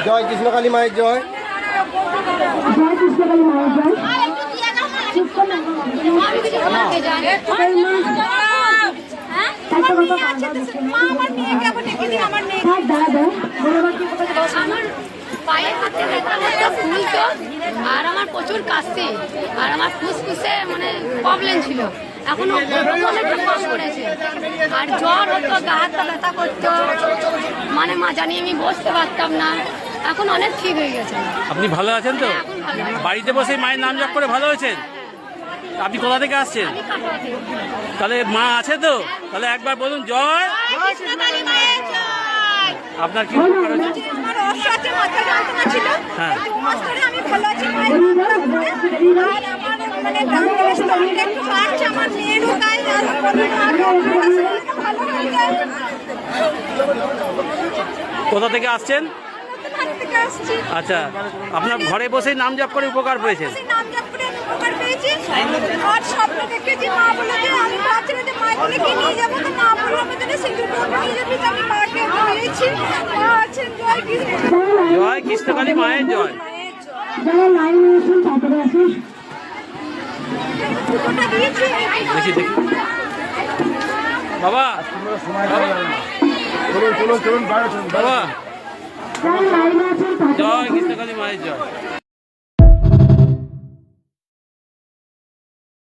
জয় কৃষ্ণকালী মায়ের জয়। জয় কৃষ্ণকালী মায়ের জয়। পায়ে হাতে ব্যথা ফুলতো আর আমার প্রচুর কাশি আর আমার ফুসফুসে মানে প্রবলেম ছিল, এখন অনেকটা কম করেছে। আর জ্বর হতো, গা হাতটা ব্যথা করতো, মানে মাজা নিয়ে আমি বসতে পারতাম না, এখন অনেক ঠিক হয়ে গেছে। আপনি ভালো আছেন তো? বাড়িতে বসে মায়ের নাম জপ করে ভালো হয়েছেন? আপনি কোথা থেকে আসছেন? তাহলে মা আছে তো? তাহলে একবার বলুন জয়। আপনার কি হ্যাঁ কোথা থেকে আসছেন? আচ্ছা, আপনার ঘরে বসেই নাম জপ করে উপকার পেয়েছেন? জয় কৃষ্ণকালী মায়ের জয়। দেখি দেখি বাবা, বাবা জয় কৃষ্ণকালী মায়ের জয়।